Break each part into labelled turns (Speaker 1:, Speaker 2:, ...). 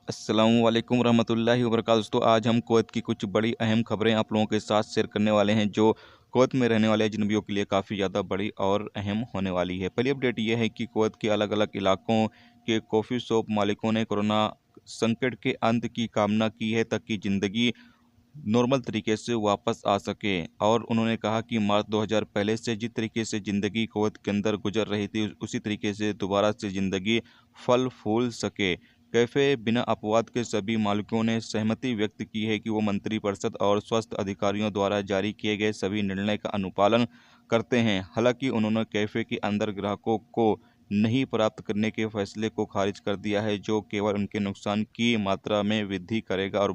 Speaker 1: अस्सलामुअलैकुम रहमतुल्लाहि वबरकातुहू। दोस्तों, आज हम कुवैत की कुछ बड़ी अहम खबरें आप लोगों के साथ शेयर करने वाले हैं जो कुवैत में रहने वाले अजनबियों के लिए काफ़ी ज़्यादा बड़ी और अहम होने वाली है। पहली अपडेट ये है कि कुवैत के अलग अलग इलाकों के कॉफ़ी शॉप मालिकों ने कोरोना संकट के अंत की कामना की है ताकि ज़िंदगी नॉर्मल तरीके से वापस आ सके। और उन्होंने कहा कि मार्च 2000 पहले से जिस तरीके से ज़िंदगी कुवैत के अंदर गुजर रही थी उसी तरीके से दोबारा से ज़िंदगी फल फूल सके। कैफ़े बिना अपवाद के सभी मालिकों ने सहमति व्यक्त की है कि वो मंत्रिपरिषद और स्वास्थ्य अधिकारियों द्वारा जारी किए गए सभी निर्णय का अनुपालन करते हैं। हालांकि उन्होंने कैफ़े के अंदर ग्राहकों को नहीं प्राप्त करने के फैसले को खारिज कर दिया है जो केवल उनके नुकसान की मात्रा में वृद्धि करेगा और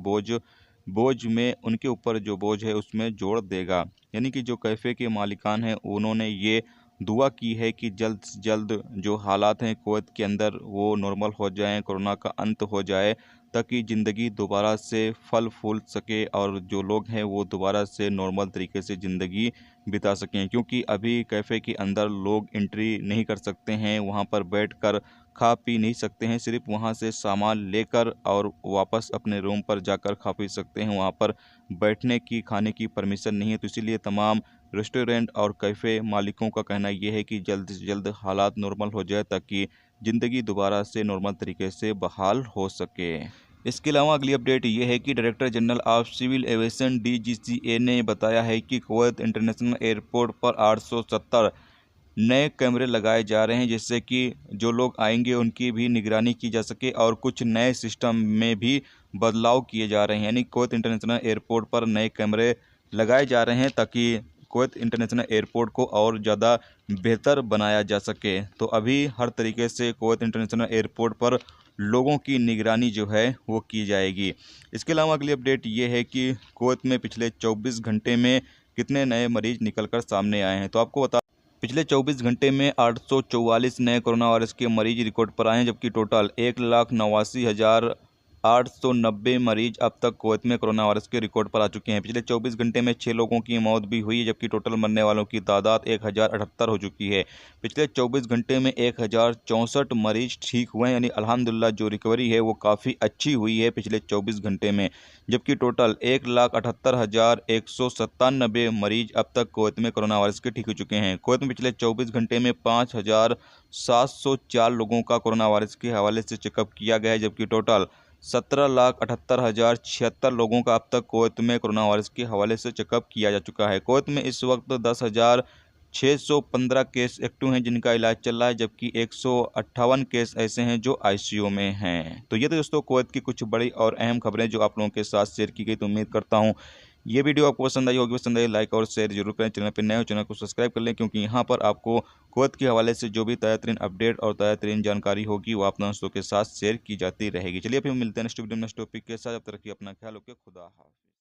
Speaker 1: बोझ में उनके ऊपर जो बोझ है उसमें जोड़ देगा। यानी कि जो कैफ़े के मालिकान हैं उन्होंने ये दुआ की है कि जल्द से जल्द जो हालात हैं कुवैत के अंदर वो नॉर्मल हो जाएं, कोरोना का अंत हो जाए ताकि ज़िंदगी दोबारा से फल फूल सके और जो लोग हैं वो दोबारा से नॉर्मल तरीके से ज़िंदगी बिता सकें। क्योंकि अभी कैफ़े के अंदर लोग एंट्री नहीं कर सकते हैं, वहाँ पर बैठकर खा पी नहीं सकते हैं, सिर्फ वहाँ से सामान लेकर और वापस अपने रूम पर जाकर खा पी सकते हैं। वहाँ पर बैठने की खाने की परमिशन नहीं है। तो इसीलिए तमाम रेस्टोरेंट और कैफ़े मालिकों का कहना ये है कि जल्द से जल्द हालात नॉर्मल हो जाए ताकि ज़िंदगी दोबारा से नॉर्मल तरीके से बहाल हो सके। इसके अलावा अगली अपडेट ये है कि director general of civil aviation DGCA ने बताया है कि कुवैत इंटरनेशनल एयरपोर्ट पर 870 नए कैमरे लगाए जा रहे हैं जिससे कि जो लोग आएंगे उनकी भी निगरानी की जा सके और कुछ नए सिस्टम में भी बदलाव किए जा रहे हैं। यानी कुवैत इंटरनेशनल एयरपोर्ट पर नए कैमरे लगाए जा रहे हैं ताकि कुवैत इंटरनेशनल एयरपोर्ट को और ज़्यादा बेहतर बनाया जा सके। तो अभी हर तरीके से कुवैत इंटरनेशनल एयरपोर्ट पर लोगों की निगरानी जो है वो की जाएगी। इसके अलावा अगली अपडेट ये है कि कुवैत में पिछले 24 घंटे में कितने नए मरीज निकलकर सामने आए हैं। तो आपको बता पिछले 24 घंटे में 844 नए कोरोना वायरस के मरीज रिकॉर्ड पर आए हैं जबकि टोटल 1,89,890 मरीज अब तक कुवैत में कोरोना वायरस के रिकॉर्ड पर आ चुके हैं। पिछले 24 घंटे में 6 लोगों की मौत भी हुई है जबकि टोटल मरने वालों की तादाद 1078 हो चुकी है। पिछले 24 घंटे में 1064 मरीज ठीक हुए हैं, यानी अल्हम्दुलिल्लाह जो रिकवरी है वो काफ़ी अच्छी हुई है पिछले 24 घंटे में। जबकि टोटल 1,78,197 मरीज अब तक कुवैत में कोरोना वायरस के ठीक हो चुके हैं। कुवैत में पिछले 24 घंटे में 5,704 लोगों का कोरोना वायरस के हवाले से चेकअप किया गया है जबकि टोटल 17,78,076 लोगों का अब तक कुवैत में कोरोना वायरस के हवाले से चेकअप किया जा चुका है। कुवैत में इस वक्त 10,615 केस एक्टिव हैं जिनका इलाज चल रहा है जबकि 158 केस ऐसे हैं जो ICU में हैं। तो ये तो दोस्तों कुवैत की कुछ बड़ी और अहम खबरें जो आप लोगों के साथ शेयर की गई। तो उम्मीद करता हूँ ये वीडियो आपको पसंद आई होगी। पसंद आई लाइक और शेयर जरूर करें। चैनल पर नए हो चैनल को सब्सक्राइब कर लें क्योंकि यहाँ पर आपको कुवैत के हवाले से जो भी ताज़ा तरीन अपडेट और ताज़ा तरीन जानकारी होगी वो आप दोस्तों के साथ शेयर की जाती रहेगी। चलिए फिर मिलते हैं नेक्स्ट वीडियो में नेक्स्ट टॉपिक के साथ। जब तक कि अपना ख्याल रखिए। खुदा हाफिज़।